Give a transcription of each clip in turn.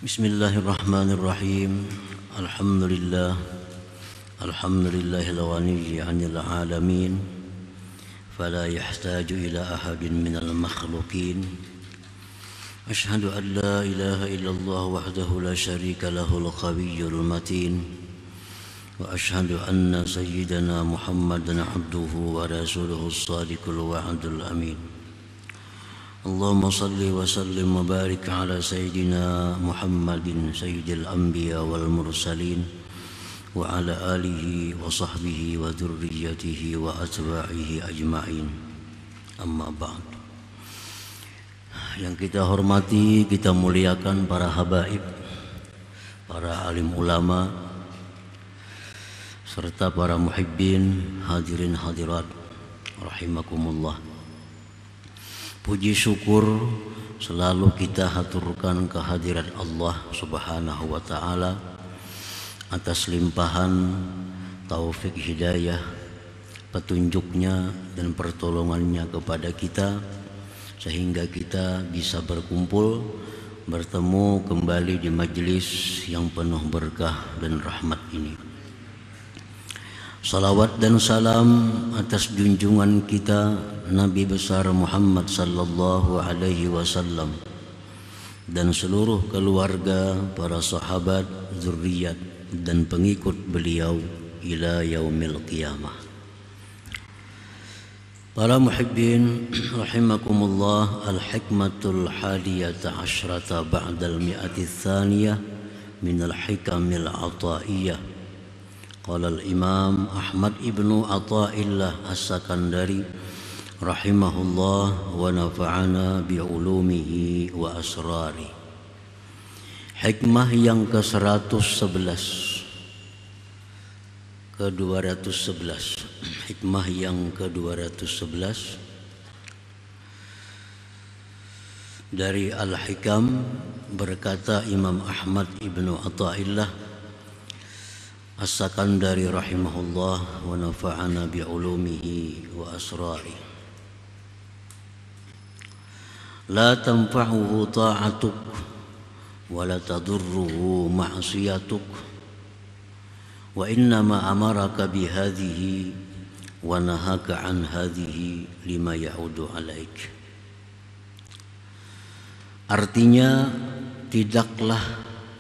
Bismillahirrahmanirrahim. Alhamdulillah. Alhamdulillahil ghani 'anil 'alamin. Fala yahtaju ila ahadin minal makhluqin. Ashhadu an la ilaha illallah wahdahu la syarika lahul qawiyyul matin. Wa ashhadu anna sayyidana Muhammadan 'abduhu wa rasuluhus shadiqul wa'dul amin. Allahumma salli wa sallim wa barik ala sayyidina Muhammadin sayyidil anbiya wal mursalin wa ala alihi wa sahbihi wa dhurriyyatihi wa atba'ihi ajma'in. Amma ba'd. Yang kita hormati, kita muliakan para habaib, para alim ulama serta para muhibbin, hadirin hadirat rahimakumullah. Puji syukur selalu kita haturkan kehadirat Allah Subhanahu wa ta'ala atas limpahan taufik hidayah, petunjuknya dan pertolongannya kepada kita, sehingga kita bisa berkumpul, bertemu kembali di majelis yang penuh berkah dan rahmat ini. Salawat dan salam atas junjungan kita Nabi besar Muhammad sallallahu alaihi wasallam dan seluruh keluarga, para sahabat, zuriat dan pengikut beliau ila yaumil qiyamah. Para muhibbin rahimakumullah, al-hikmatul hadiyata asyrata ba'dal mi'ati tsaniyah minal hikamil ataiyah. Qala al-Imam Ahmad ibnu Athaillah As-Sakandari rahimahullah wa nafa'ana bi'ulumihi wa asrari. Hikmah yang ke-111, ke-211. Hikmah yang ke-211 dari Al-Hikam, berkata Imam Ahmad ibnu Athaillah As-Sakandari rahimahullah wa nafa'ana bi'ulumihi wa asrari. La tanfa'uhu ta'atuk wa la tadurruhu ma'siyatuk wa innama amaraka bihadhihi wa nahaka an hadhihi lima ya'udu alaik. Artinya, tidaklah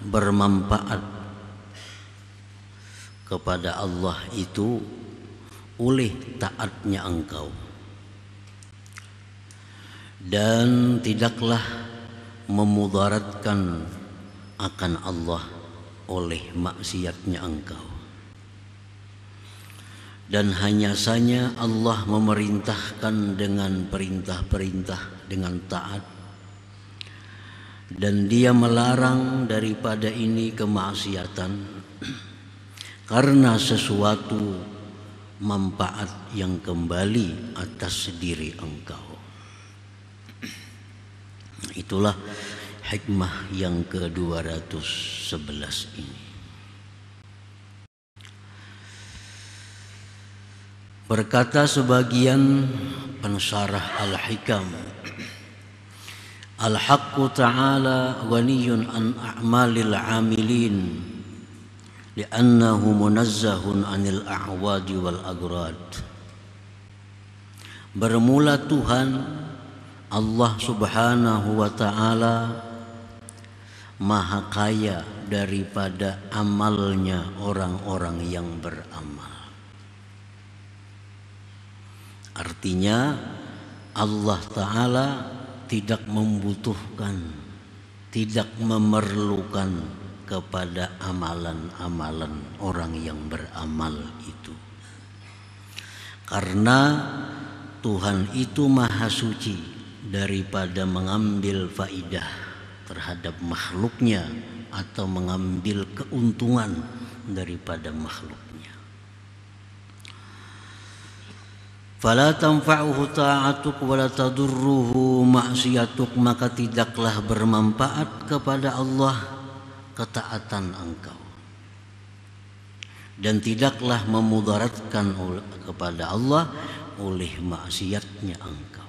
bermanfaat kepada Allah itu oleh taatnya engkau, dan tidaklah memudaratkan akan Allah oleh maksiatnya engkau. Dan hanya saja Allah memerintahkan dengan perintah-perintah dengan taat, dan Dia melarang daripada ini kemaksiatan karena sesuatu manfaat yang kembali atas diri engkau. Itulah hikmah yang ke-211 ini. Berkata sebagian pensyarah Al-Hikam, Al-Haqqu ta'ala ghaniyun an a'malil 'amilin li'annahu munazzahun 'anil a'wadi wal agrad. Bermula Tuhan Allah Subhanahu wa ta'ala maha kaya daripada amalnya orang-orang yang beramal. Artinya Allah ta'ala tidak membutuhkan, tidak memerlukan kepada amalan-amalan orang yang beramal itu, karena Tuhan itu maha suci daripada mengambil faidah terhadap makhluknya atau mengambil keuntungan daripada makhluknya. Fala tanfa'uhu ta'atuk wa la tadurruhu ma'siyatuk, maka tidaklah bermanfaat kepada Allah ketaatan engkau, dan tidaklah memudaratkan kepada Allah oleh maksiatnya engkau.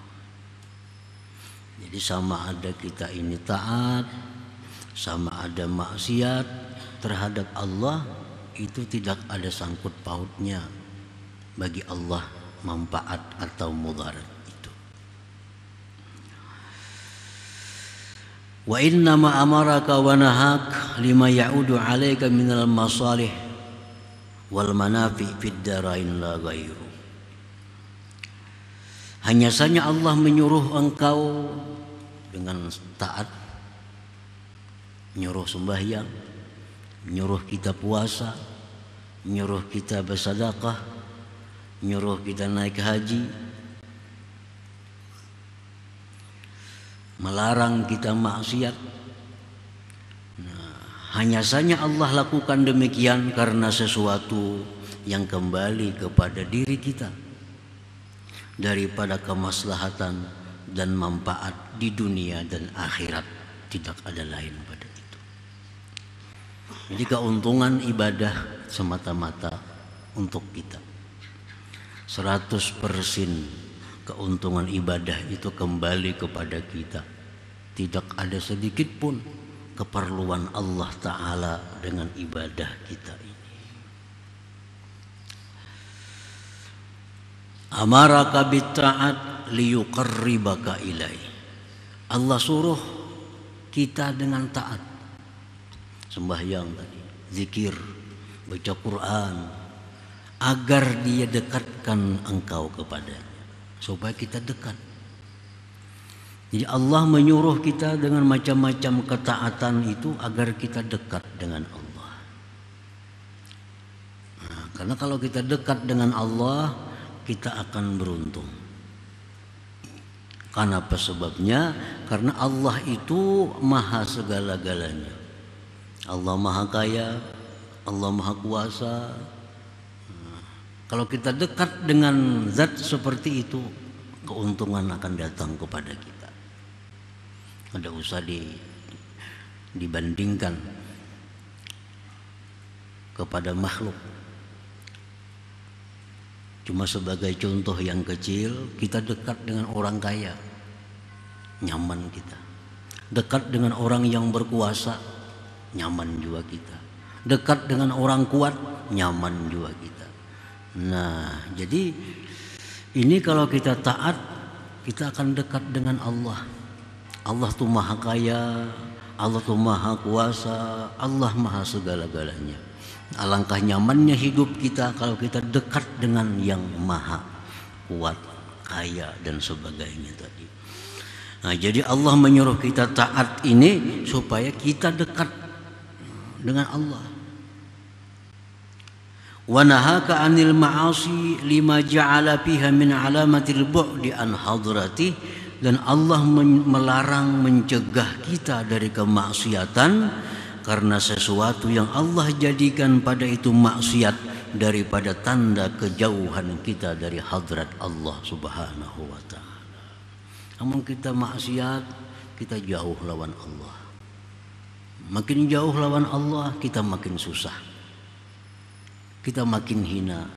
Jadi sama ada kita ini taat sama ada maksiat terhadap Allah, itu tidak ada sangkut pautnya bagi Allah manfaat atau mudarat itu. Wa inna ma amaraka wa nahak lima ya'udu 'alaika minal masalih wal manafi fid darain la ghairu. Hanya saja Allah menyuruh engkau dengan taat, menyuruh sembahyang, menyuruh kita puasa, menyuruh kita bersedekah, menyuruh kita naik haji, melarang kita maksiat. Nah, hanya saja Allah lakukan demikian karena sesuatu yang kembali kepada diri kita, daripada kemaslahatan dan manfaat di dunia dan akhirat, tidak ada lain pada itu. Jadi keuntungan ibadah semata-mata untuk kita. 100% keuntungan ibadah itu kembali kepada kita. Tidak ada sedikit pun keperluan Allah Ta'ala dengan ibadah kita ini. Amaraka bitta'at liyuqarribaka ilaih. Allah suruh kita dengan taat, sembahyang tadi, zikir, baca Quran, agar dia dekatkan engkau kepadanya, supaya kita dekat. Jadi Allah menyuruh kita dengan macam-macam ketaatan itu agar kita dekat dengan Allah. Nah, karena kalau kita dekat dengan Allah, kita akan beruntung. Karena apa sebabnya? Karena Allah itu maha segala-galanya. Allah maha kaya, Allah maha kuasa. Kalau kita dekat dengan zat seperti itu, keuntungan akan datang kepada kita. Tidak usah dibandingkan kepada makhluk. Cuma sebagai contoh yang kecil, kita dekat dengan orang kaya, nyaman kita. Dekat dengan orang yang berkuasa, nyaman juga kita. Dekat dengan orang kuat, nyaman juga kita. Nah, jadi ini kalau kita taat, kita akan dekat dengan Allah. Allah tuh maha kaya, Allah tuh maha kuasa, Allah maha segala-galanya. Alangkah nyamannya hidup kita kalau kita dekat dengan yang maha kuat, kaya dan sebagainya tadi. Nah, jadi Allah menyuruh kita taat ini supaya kita dekat dengan Allah. Wa nahaka 'anil ma'asi lima ja'ala fiha min 'alamatil bu'di an hadrati, dan Allah melarang, mencegah kita dari kemaksiatan karena sesuatu yang Allah jadikan pada itu maksiat daripada tanda kejauhan kita dari hadrat Allah Subhanahu wa ta'ala. Namun kita maksiat, kita jauh lawan Allah. Makin jauh lawan Allah, kita makin susah, kita makin hina.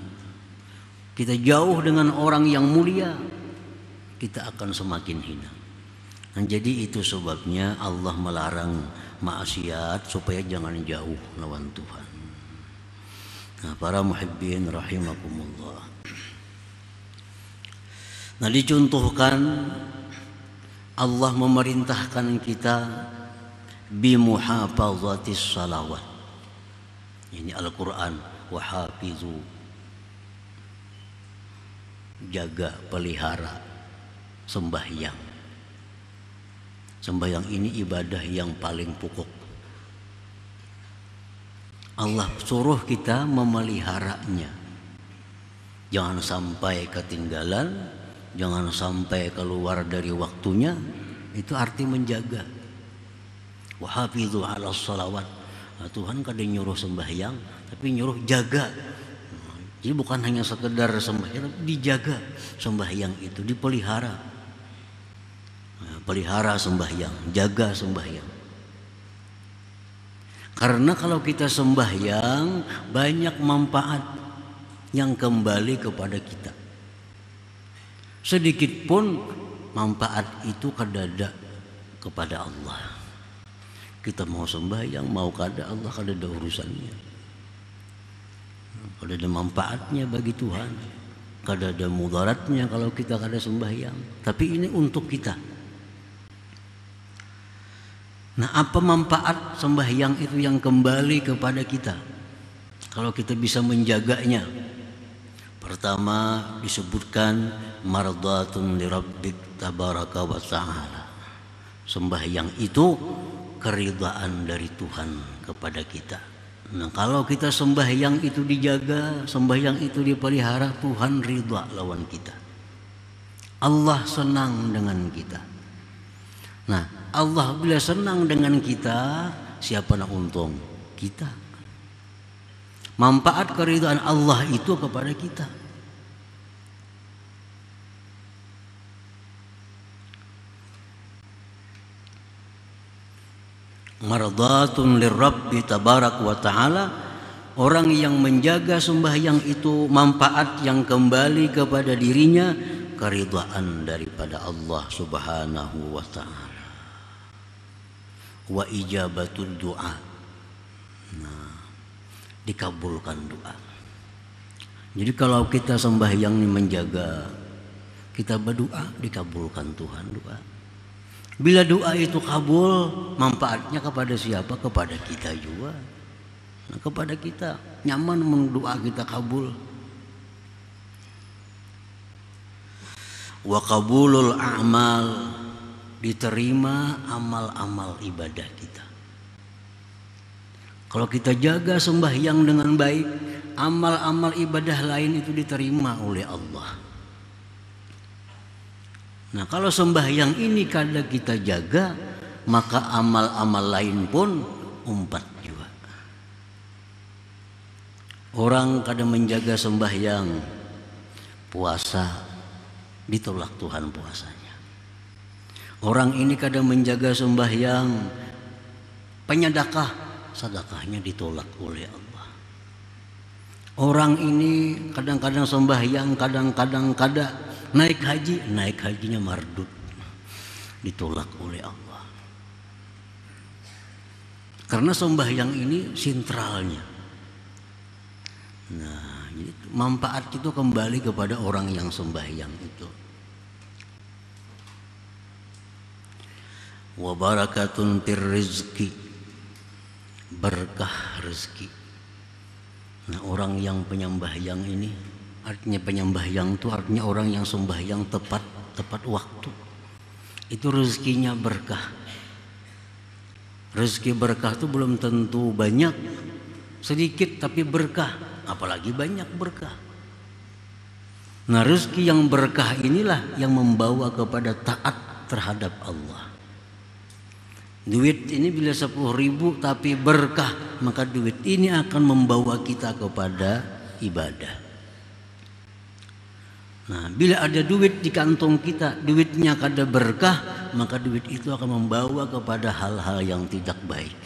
Kita jauh dengan orang yang mulia, kita akan semakin hina. Dan jadi itu sebabnya Allah melarang maksiat supaya jangan jauh lawan Tuhan. Nah, para muhibbin rahimakumullah. Nah, dicontohkan Allah memerintahkan kita bimuhafazatis salawat. Ini Al-Quran, wahafizu, jaga, pelihara sembahyang. Sembahyang ini ibadah yang paling pokok. Allah suruh kita memeliharanya. Jangan sampai ketinggalan, jangan sampai keluar dari waktunya. Itu arti menjaga. Wahafidhu 'ala shalawat. Nah, Tuhan kadang nyuruh sembahyang, tapi nyuruh jaga. Jadi bukan hanya sekedar sembahyang, dijaga sembahyang itu, dipelihara. Pelihara sembahyang, jaga sembahyang. Karena kalau kita sembahyang, banyak manfaat yang kembali kepada kita. Sedikit pun manfaat itu kadada kepada Allah. Kita mau sembahyang, mau kada Allah, kada ada urusannya. Kada ada manfaatnya bagi Tuhan, kada ada mudaratnya kalau kita kada sembahyang. Tapi ini untuk kita. Nah, apa manfaat sembahyang itu yang kembali kepada kita kalau kita bisa menjaganya? Pertama disebutkan mardatun li rabbik tabaraka wa ta'ala. Sembahyang itu keridhaan dari Tuhan kepada kita. Nah, kalau kita sembahyang itu dijaga, sembahyang itu dipelihara, Tuhan ridha lawan kita. Allah senang dengan kita. Nah, Allah bila senang dengan kita, siapa nak untung? Kita. Manfaat keridhaan Allah itu kepada kita. Mardatun lirabbi tabarak wa ta'ala. Orang yang menjaga sembahyang itu manfaat yang kembali kepada dirinya, keridhaan daripada Allah subhanahu wa ta'ala. Wa ijabatul doa. Nah, dikabulkan doa. Jadi kalau kita sembahyang ini menjaga, kita berdoa, dikabulkan Tuhan doa. Bila doa itu kabul, manfaatnya kepada siapa? Kepada kita juga. Nah, kepada kita nyaman mendoa kita kabul. Wa qabulul a'mal, diterima amal-amal ibadah kita. Kalau kita jaga sembahyang dengan baik, amal-amal ibadah lain itu diterima oleh Allah. Nah, kalau sembahyang ini kada kita jaga, maka amal-amal lain pun umpat juga. Orang kada menjaga sembahyang, puasa ditolak Tuhan puasanya. Orang ini kada menjaga sembahyang, penyedekah, sedekahnya ditolak oleh Allah. Orang ini kadang-kadang sembahyang, kadang-kadang kada. Naik haji, naik hajinya mardut, ditolak oleh Allah. Karena sembahyang ini sentralnya. Nah, manfaat itu kembali kepada orang yang sembahyang itu. Wa barakatun fir rizqi, berkah rezeki. Nah, orang yang penyembahyang ini, artinya penyembahyang itu artinya orang yang sembahyang tepat waktu. Itu rezekinya berkah. Rezeki berkah itu belum tentu banyak, sedikit tapi berkah, apalagi banyak berkah. Nah, rezeki yang berkah inilah yang membawa kepada taat terhadap Allah. Duit ini bila 10.000 tapi berkah, maka duit ini akan membawa kita kepada ibadah. Nah, bila ada duit di kantong kita, duitnya kada berkah, maka duit itu akan membawa kepada hal-hal yang tidak baik,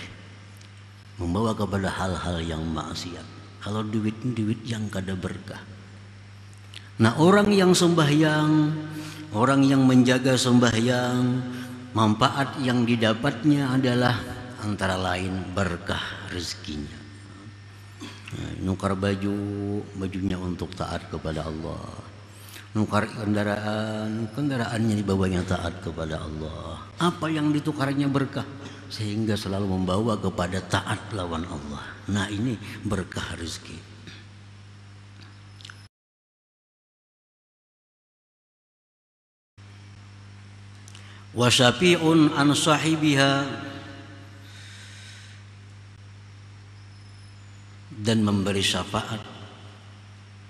membawa kepada hal-hal yang maksiat. Kalau duit yang kada berkah. Nah, orang yang sembahyang, orang yang menjaga sembahyang, manfaat yang didapatnya adalah antara lain berkah rezekinya. Nah, nukar bajunya untuk taat kepada Allah. Nukar kendaraannya dibawanya taat kepada Allah. Apa yang ditukarnya berkah, sehingga selalu membawa kepada taat lawan Allah. Nah, ini berkah rezeki. Wa syafi'un an sahibiha, dan memberi syafaat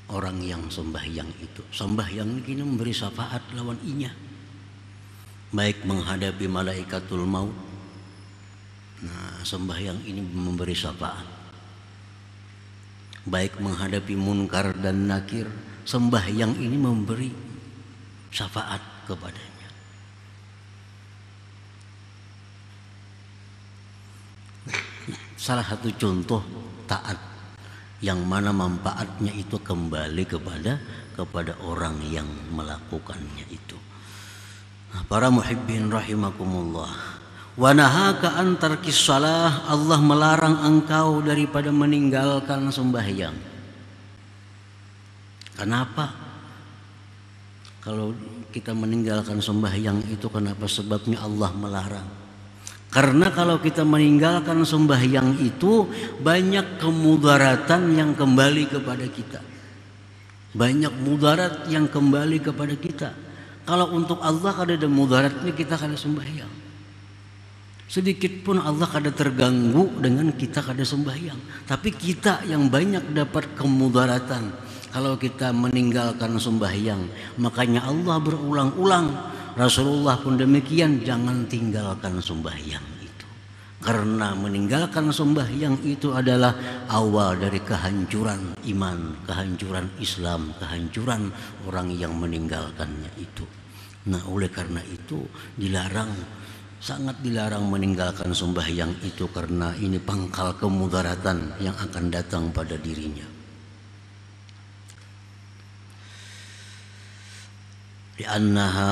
orang yang sembahyang itu. Sembahyang ini memberi syafaat lawan inya, baik menghadapi malaikatul maut. Nah, sembahyang ini memberi syafaat, baik menghadapi munkar dan nakir. Sembahyang ini memberi syafaat kepadanya. Salah satu contoh taat yang mana manfaatnya itu kembali kepada orang yang melakukannya itu. Nah, para muhibbin rahimakumullah, Wa nahaka an tarkis shalah, Allah melarang engkau daripada meninggalkan sembahyang. Kenapa? Kalau kita meninggalkan sembahyang itu kenapa sebabnya Allah melarang? Karena kalau kita meninggalkan sembahyang itu banyak kemudaratan yang kembali kepada kita. Banyak mudarat yang kembali kepada kita. Kalau untuk Allah kada ada mudaratnya kita kada sembahyang. Sedikit pun Allah kada terganggu dengan kita kada sembahyang. Tapi kita yang banyak dapat kemudaratan kalau kita meninggalkan sembahyang. Makanya Allah berulang-ulang, Rasulullah pun demikian, jangan tinggalkan sembahyang itu. Karena meninggalkan sembahyang itu adalah awal dari kehancuran iman, kehancuran Islam, kehancuran orang yang meninggalkannya itu. Nah, oleh karena itu dilarang, sangat dilarang meninggalkan sembahyang itu, karena ini pangkal kemudaratan yang akan datang pada dirinya. Li'annaha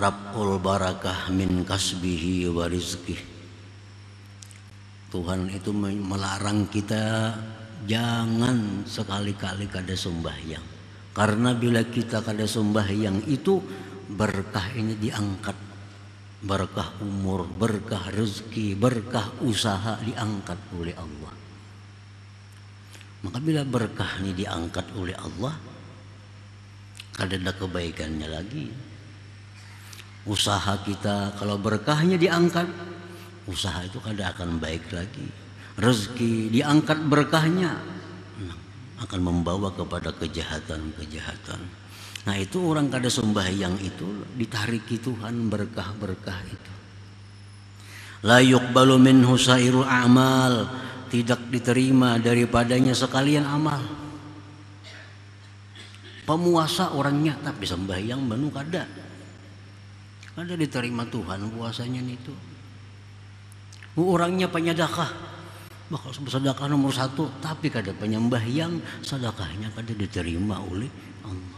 rab'ul barakah min kasbihi wa rizqih. Tuhan itu melarang kita jangan sekali-kali kada sembahyang. Karena bila kita kada sembahyang itu berkah ini diangkat. Berkah umur, berkah rezeki, berkah usaha diangkat oleh Allah. Maka bila berkah ini diangkat oleh Allah, kada ada kebaikannya lagi. Usaha kita kalau berkahnya diangkat, usaha itu kada akan baik lagi. Rezeki diangkat berkahnya, akan membawa kepada kejahatan-kejahatan. Nah, itu orang kada sembahyang itu ditariki Tuhan berkah-berkah itu. La yuqbalu minhu sairul a'mal, tidak diterima daripadanya sekalian amal. Pemuasa orangnya tapi sembahyang banu kada. Kada diterima Tuhan puasanya itu. Orangnya penyedekah, bakal sedekah nomor 1, tapi kada penyembahyang, sedekahnya kada diterima oleh Allah.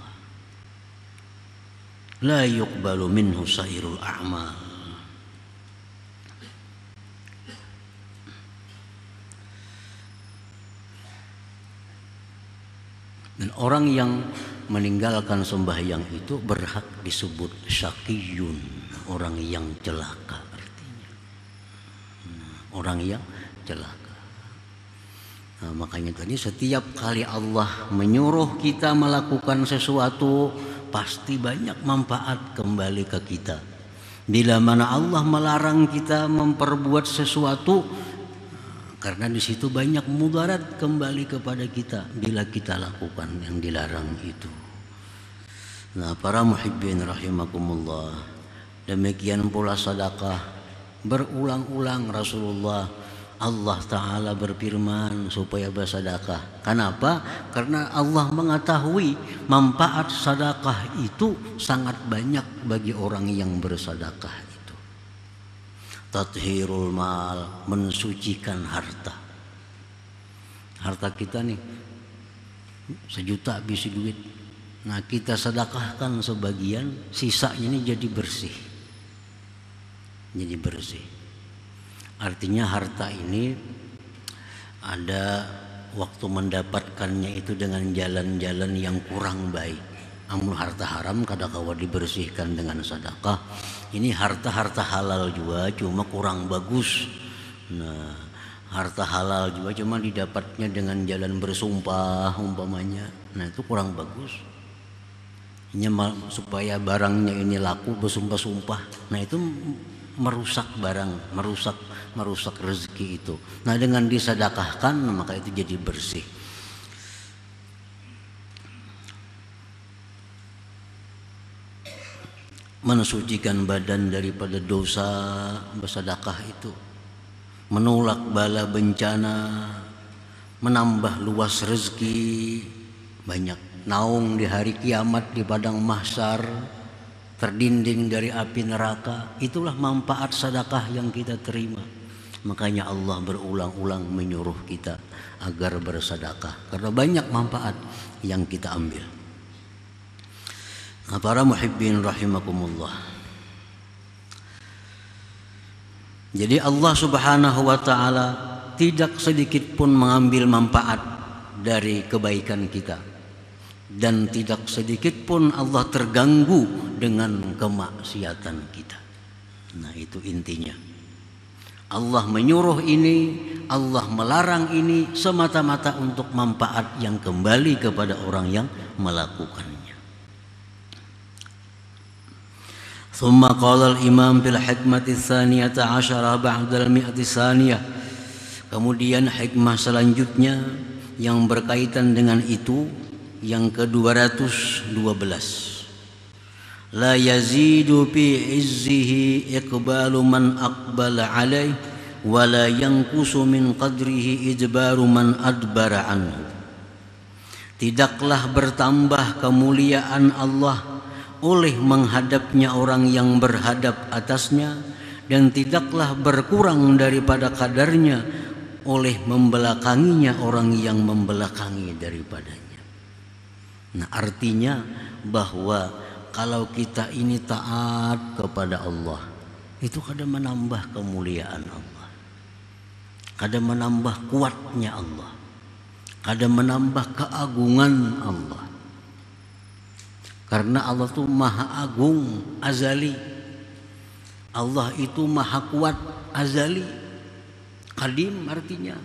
La yuqbalu minhu sairul a'mal. Dan orang yang meninggalkan sembahyang itu berhak disebut syaqiyun, orang yang celaka artinya. Orang yang celaka. Nah, makanya tadi setiap kali Allah menyuruh kita melakukan sesuatu, pasti banyak manfaat kembali ke kita. Bila mana Allah melarang kita memperbuat sesuatu, karena di situ banyak mudarat kembali kepada kita bila kita lakukan yang dilarang itu. Nah, para muhibbin rahimakumullah, demikian pula sedekah. Berulang-ulang Rasulullah, Allah Ta'ala berfirman supaya bersedekah. Kenapa? Karena Allah mengetahui manfaat sedekah itu sangat banyak bagi orang yang bersedekah itu. Tathhirul mal, mensucikan harta. Harta kita nih 1 juta habis duit. Nah, kita sedekahkan sebagian, sisanya ini jadi bersih. Jadi bersih. Artinya harta ini ada waktu mendapatkannya itu dengan jalan-jalan yang kurang baik. Amun harta haram kadang-kala dibersihkan dengan sedekah. Ini harta-harta halal juga cuma kurang bagus. Nah, harta halal juga cuma didapatnya dengan jalan bersumpah umpamanya. Nah, itu kurang bagus. Ini supaya barangnya ini laku bersumpah-sumpah. Nah, itu merusak barang, merusak rezeki itu. Nah, dengan disedekahkan maka itu jadi bersih. Mensucikan badan daripada dosa, bersedekah itu menolak bala bencana, menambah luas rezeki, banyak naung di hari kiamat di padang mahsyar, terdinding dari api neraka. Itulah manfaat sedekah yang kita terima. Makanya Allah berulang-ulang menyuruh kita agar bersedekah, karena banyak manfaat yang kita ambil. Nah, para muhibbin rahimakumullah, Jadi Allah Subhanahu wa taala tidak sedikit pun mengambil manfaat dari kebaikan kita, dan tidak sedikit pun Allah terganggu dengan kemaksiatan kita. Nah, itu intinya. Allah menyuruh ini, Allah melarang ini semata-mata untuk manfaat yang kembali kepada orang yang melakukannya. ثم قال الإمام في الحكمة الثانية عشرة بعد المئة الثانية. Kemudian hikmah selanjutnya yang berkaitan dengan itu yang ke-212. La yazidu fi izzihi iqbalu man aqbala alaih wa la yanqusu min qadrihi idbaru man adbara anhu. Tidaklah bertambah kemuliaan Allah oleh menghadapnya orang yang berhadap atasnya, dan tidaklah berkurang daripada kadarnya oleh membelakanginya orang yang membelakangi daripadanya. Nah, artinya bahwa kalau kita ini taat kepada Allah, itu kadang menambah kemuliaan Allah, kadang menambah kuatnya Allah, kadang menambah keagungan Allah. Karena Allah itu maha agung azali, Allah itu maha kuat azali. Kadim artinya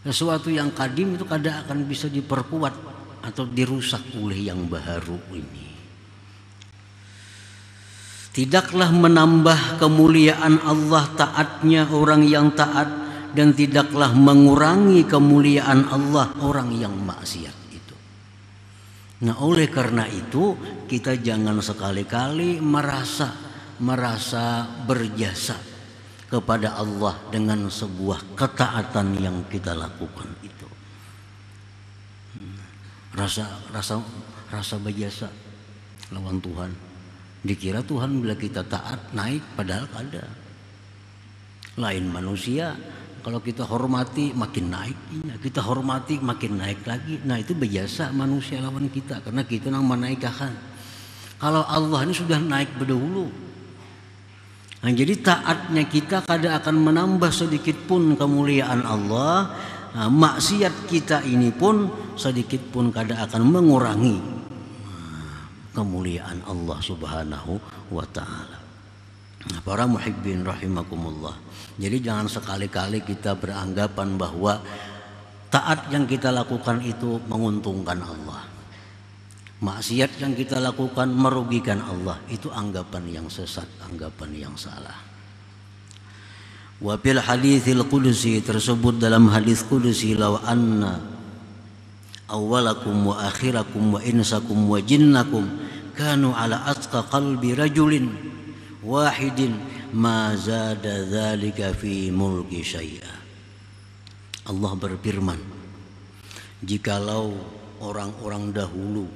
sesuatu yang kadim itu kadang akan bisa diperkuat atau dirusak oleh yang baru ini. Tidaklah menambah kemuliaan Allah taatnya orang yang taat, dan tidaklah mengurangi kemuliaan Allah orang yang maksiat. Nah, oleh karena itu kita jangan sekali-kali merasa berjasa kepada Allah dengan sebuah ketaatan yang kita lakukan itu. Rasa berjasa lawan Tuhan. Dikira Tuhan bila kita taat naik, padahal kada. Lain manusia. Kalau kita hormati makin naik, kita hormati makin naik lagi. Nah, itu biasa manusia lawan kita, karena kita yang menaikkan. Kalau Allah ini sudah naik berdahulu. Nah, jadi taatnya kita kadang akan menambah sedikit pun kemuliaan Allah. Nah, maksiat kita ini pun sedikit pun kadang akan mengurangi kemuliaan Allah Subhanahu wa ta'ala. Nah, para muhibbin rahimakumullah. Jadi jangan sekali-kali kita beranggapan bahwa taat yang kita lakukan itu menguntungkan Allah, maksiat yang kita lakukan merugikan Allah. Itu anggapan yang sesat, anggapan yang salah. Wa fil haditsil qudsi, tersebut dalam hadis qudsi, law anna awwalakum wa akhirakum wa insakum wa jinnakum kanu ala atqa qalbi rajulin wahidin ma zada dzalika fi mulki syai'a. Allah berfirman, jikalau orang-orang dahulu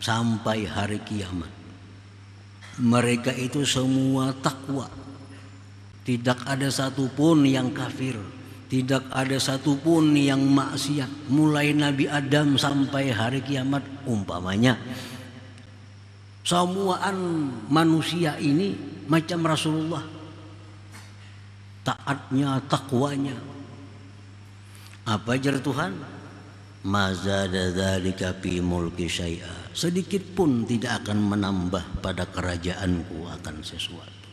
sampai hari kiamat mereka itu semua takwa, tidak ada satupun yang kafir, tidak ada satupun yang maksiat, mulai Nabi Adam sampai hari kiamat, umpamanya semuaan manusia ini macam Rasulullah, taatnya, takwanya. Apa ajar Tuhan? Mazada dzalika fi mulki syai'a. Sedikit pun tidak akan menambah pada kerajaanku akan sesuatu.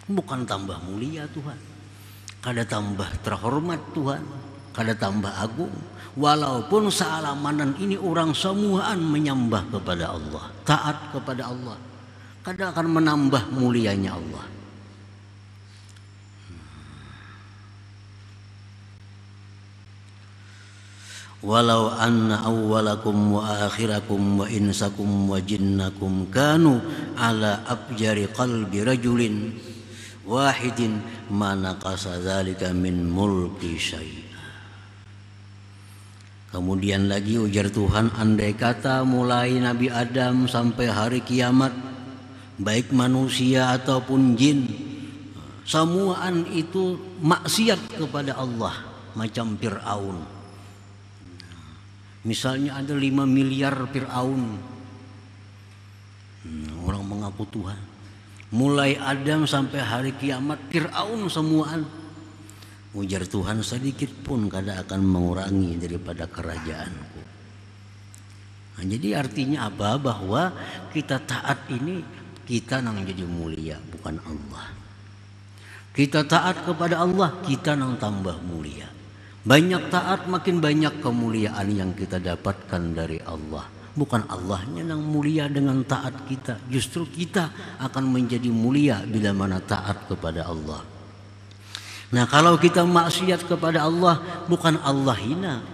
Bukan tambah mulia Tuhan, kada tambah terhormat Tuhan, kada tambah agung. Walaupun sealamanan ini orang semuaan menyembah kepada Allah, taat kepada Allah, kada akan menambah mulianya Allah. Walau anna awwalakum wa akhirakum wa insakum wa jinnakum kanu ala abjari qalbi rajulin wahidin ma naqasa dzalika min mulki syai'a. Kemudian lagi ujar Tuhan, andai kata mulai Nabi Adam sampai hari kiamat, baik manusia ataupun jin, semuaan itu maksiat kepada Allah, macam Fir'aun. Misalnya ada 5 miliar Fir'aun, orang mengaku Tuhan, Mulai Adam sampai hari kiamat, Fir'aun semuaan. Ujar Tuhan, sedikit pun kada akan mengurangi daripada kerajaanku. Nah, jadi artinya apa? Bahwa kita taat ini, kita nang jadi mulia, bukan Allah. Kita taat kepada Allah, kita nang tambah mulia. Banyak taat, makin banyak kemuliaan yang kita dapatkan dari Allah. Bukan Allahnya yang mulia dengan taat kita. Justru kita akan menjadi mulia bila mana taat kepada Allah. Nah, kalau kita maksiat kepada Allah, bukan Allah hina,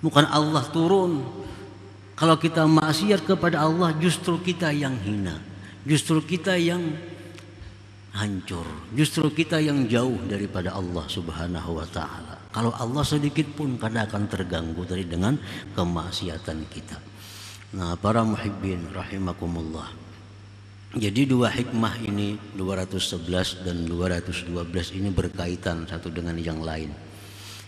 bukan Allah turun. Kalau kita maksiat kepada Allah, justru kita yang hina, justru kita yang hancur, justru kita yang jauh daripada Allah Subhanahu wa ta'ala. Kalau Allah sedikit pun kada akan terganggu tadi dengan kemaksiatan kita. Nah, para muhibbin rahimakumullah. Jadi dua hikmah ini 211 dan 212 ini berkaitan satu dengan yang lain.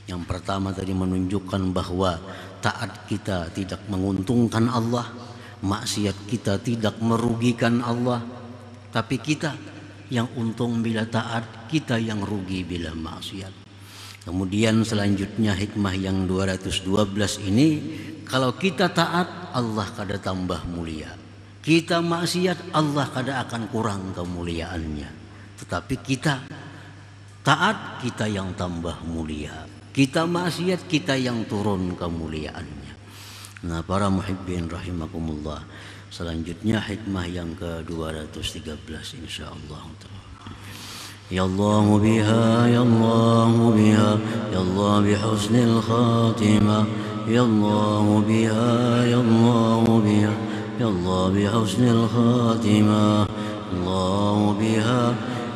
Yang pertama tadi menunjukkan bahwa taat kita tidak menguntungkan Allah, maksiat kita tidak merugikan Allah, tapi kita yang untung bila taat, kita yang rugi bila maksiat. Kemudian selanjutnya hikmah yang 212 ini, kalau kita taat, Allah kada tambah mulia. Kita maksiat, Allah kada akan kurang kemuliaannya. Tetapi kita taat, kita yang tambah mulia. Kita maksiat, kita yang turun kemuliaannya. Nah, para muhibbin rahimakumullah. Selanjutnya hikmah yang ke-213 insyaallah. Ya Allah biha, ya Allah biha, ya Allah bihusnil khatimah. Ya Allah biha, ya Allah biha, ya Allah bihusnil khatimah. Allah biha,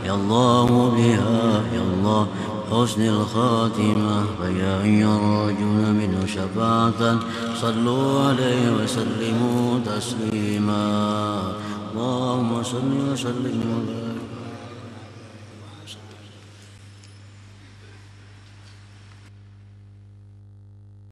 ya Allah biha, ya Allah husnil khatimah. Faya yarjuna minhu syafa'atan sallu alaihi wa sallimu taslima. Allahumma salli wa sallim wa barik